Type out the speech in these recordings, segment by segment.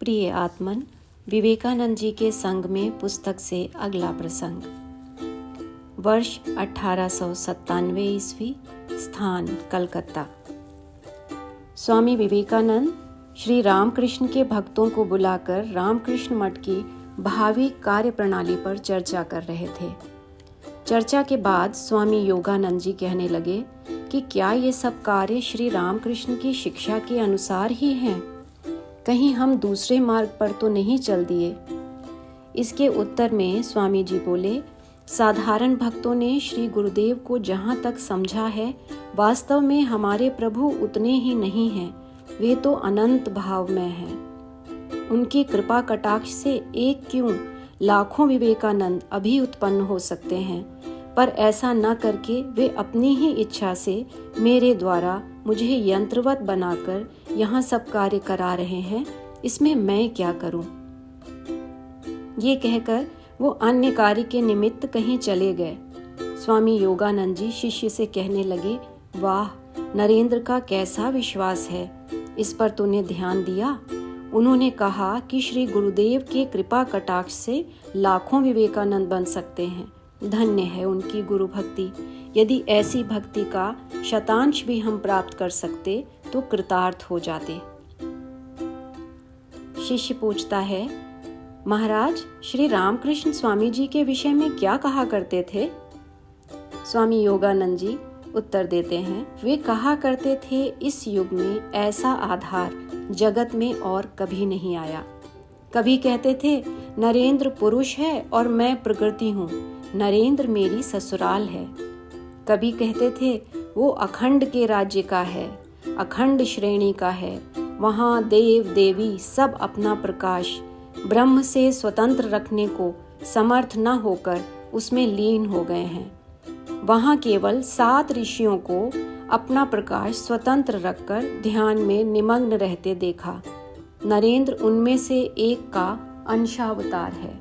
प्रिय आत्मन, विवेकानंद जी के संग में पुस्तक से अगला प्रसंग। वर्ष 1897 ईस्वी, स्थान कलकत्ता। स्वामी विवेकानंद श्री रामकृष्ण के भक्तों को बुलाकर रामकृष्ण मठ की भावी कार्य प्रणाली पर चर्चा कर रहे थे। चर्चा के बाद स्वामी योगानंद जी कहने लगे कि क्या ये सब कार्य श्री रामकृष्ण की शिक्षा के अनुसार ही हैं? कहीं हम दूसरे मार्ग पर तो नहीं चल दिए? इसके उत्तर में स्वामी जी बोले, साधारण भक्तों ने श्री गुरुदेव को जहाँ तक समझा है, वास्तव में हमारे प्रभु उतने ही नहीं हैं, वे तो अनंत भाव में हैं। उनकी कृपा कटाक्ष से एक क्यों लाखों विवेकानंद अभी उत्पन्न हो सकते हैं, पर ऐसा न करके वे अपनी ही इच्छा से मेरे द्वारा मुझे यंत्रवत बनाकर यहाँ सब कार्य करा रहे हैं। इसमें मैं क्या करूं? ये कहकर वो अन्य कार्य के निमित्त कहीं चले गए। स्वामी योगानंद जी शिष्य से कहने लगे, वाह, नरेंद्र का कैसा विश्वास है, इस पर तूने ध्यान दिया? उन्होंने कहा कि श्री गुरुदेव के कृपा कटाक्ष से लाखों विवेकानंद बन सकते हैं। धन्य है उनकी गुरु भक्ति। यदि ऐसी भक्ति का शतांश भी हम प्राप्त कर सकते तो कृतार्थ हो जाते। शिष्य पूछता है, महाराज, श्री रामकृष्ण स्वामी जी के विषय में क्या कहा करते थे? स्वामी योगानंद जी उत्तर देते हैं, वे कहा करते थे, इस युग में ऐसा आधार जगत में और कभी नहीं आया। कभी कहते थे, नरेंद्र पुरुष है और मैं प्रकृति हूँ, नरेंद्र मेरी ससुराल है। कभी कहते थे, वो अखंड के राज्य का है, अखंड श्रेणी का है, वहाँ देव देवी सब अपना प्रकाश ब्रह्म से स्वतंत्र रखने को समर्थ न होकर उसमें लीन हो गए हैं। वहाँ केवल 7 ऋषियों को अपना प्रकाश स्वतंत्र रखकर ध्यान में निमग्न रहते देखा। नरेंद्र उनमें से एक का अंशावतार है।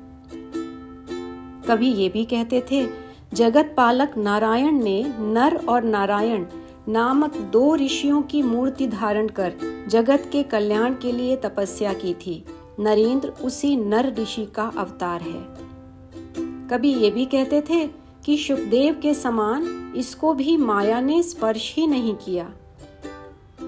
कभी ये भी कहते थे, जगत पालक नारायण ने नर और नारायण नामक 2 ऋषियों की मूर्ति धारण कर जगत के कल्याण के लिए तपस्या की थी। नरेंद्र उसी नर ऋषि का अवतार है। कभी ये भी कहते थे कि शुकदेव के समान इसको भी माया ने स्पर्श ही नहीं किया।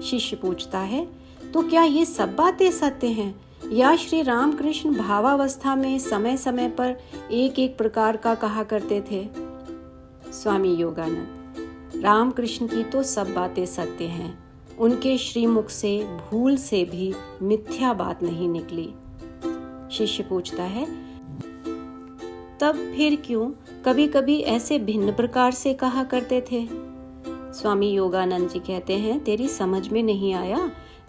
शिष्य पूछता है, तो क्या ये सब बातें सत्य हैं, या श्री रामकृष्ण भावावस्था में समय समय पर एक एक प्रकार का कहा करते थे? स्वामी योगानंद, रामकृष्ण की तो सब बातें सत्य हैं। उनके श्रीमुख से भूल से भी मिथ्या बात नहीं निकली। शिष्य पूछता है, तब फिर क्यों कभी कभी ऐसे भिन्न प्रकार से कहा करते थे? स्वामी योगानंद जी कहते हैं, तेरी समझ में नहीं आया।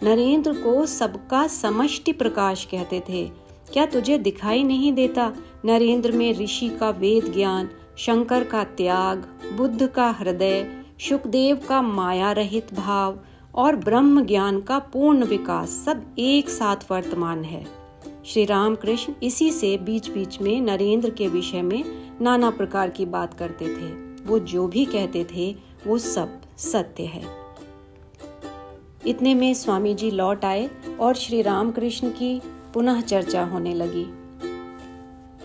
नरेंद्र को सबका समष्टि प्रकाश कहते थे। क्या तुझे दिखाई नहीं देता? नरेंद्र में ऋषि का वेद ज्ञान, शंकर का त्याग, बुद्ध का हृदय, शुकदेव का माया रहित भाव और ब्रह्म ज्ञान का पूर्ण विकास सब एक साथ वर्तमान है। श्री रामकृष्ण इसी से बीच बीच में नरेंद्र के विषय में नाना प्रकार की बात करते थे। वो जो भी कहते थे वो सब सत्य है। इतने में स्वामी जी लौट आए और श्री रामकृष्ण की पुनः चर्चा होने लगी।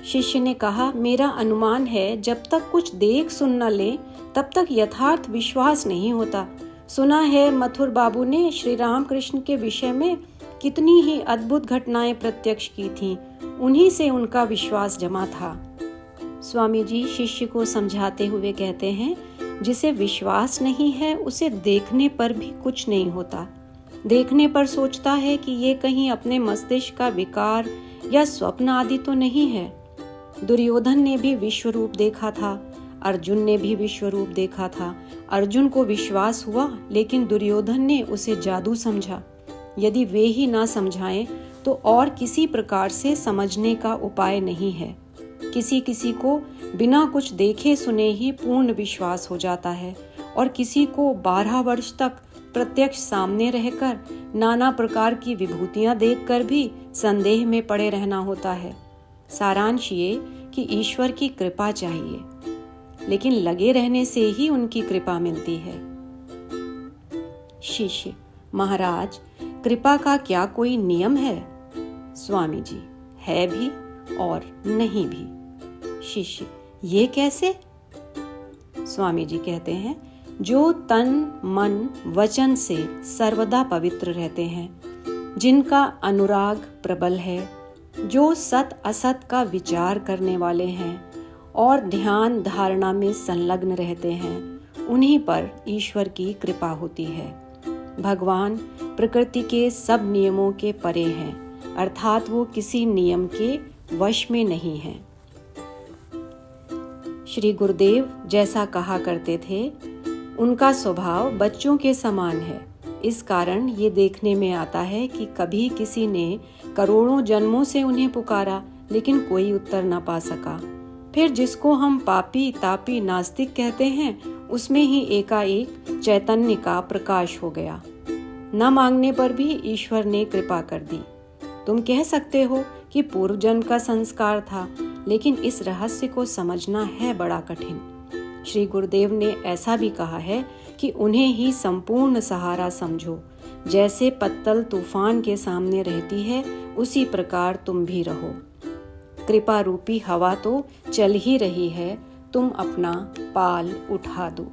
शिष्य ने कहा, मेरा अनुमान है, जब तक कुछ देख सुन न ले तब तक यथार्थ विश्वास नहीं होता। सुना है मथुर बाबू ने श्री रामकृष्ण के विषय में कितनी ही अद्भुत घटनाएं प्रत्यक्ष की थीं, उन्हीं से उनका विश्वास जमा था। स्वामी जी शिष्य को समझाते हुए कहते हैं, जिसे विश्वास नहीं है उसे देखने पर भी कुछ नहीं होता। देखने पर सोचता है कि ये कहीं अपने मस्तिष्क का विकार या स्वप्न आदि तो नहीं है। दुर्योधन ने भी विश्व रूप देखा था, अर्जुन ने भी विश्व रूप देखा था। अर्जुन को विश्वास हुआ, लेकिन दुर्योधन ने उसे जादू समझा। यदि वे ही ना समझाएं तो और किसी प्रकार से समझने का उपाय नहीं है। किसी किसी को बिना कुछ देखे सुने ही पूर्ण विश्वास हो जाता है, और किसी को 12 वर्ष तक प्रत्यक्ष सामने रहकर नाना प्रकार की विभूतियां देखकर भी संदेह में पड़े रहना होता है। सारांश ये कि ईश्वर की कृपा चाहिए, लेकिन लगे रहने से ही उनकी कृपा मिलती है। शिष्य, महाराज, कृपा का क्या कोई नियम है? स्वामी जी, है भी और नहीं भी। शिष्य, ये कैसे? स्वामी जी कहते हैं, जो तन मन वचन से सर्वदा पवित्र रहते हैं, जिनका अनुराग प्रबल है, जो सत असत का विचार करने वाले हैं और ध्यान धारणा में संलग्न रहते हैं, उन्हीं पर ईश्वर की कृपा होती है। भगवान प्रकृति के सब नियमों के परे हैं, अर्थात वो किसी नियम के वश में नहीं हैं। श्री गुरुदेव जैसा कहा करते थे, उनका स्वभाव बच्चों के समान है। इस कारण ये देखने में आता है कि कभी किसी ने करोड़ों जन्मों से उन्हें पुकारा, लेकिन कोई उत्तर न पा सका। फिर जिसको हम पापी तापी नास्तिक कहते हैं, उसमें ही एकाएक चैतन्य का प्रकाश हो गया। न मांगने पर भी ईश्वर ने कृपा कर दी। तुम कह सकते हो कि पूर्व जन्म का संस्कार था, लेकिन इस रहस्य को समझना है बड़ा कठिन। श्री गुरुदेव ने ऐसा भी कहा है कि उन्हें ही संपूर्ण सहारा समझो। जैसे पत्तल तूफान के सामने रहती है, उसी प्रकार तुम भी रहो। कृपा रूपी हवा तो चल ही रही है, तुम अपना पाल उठा दो।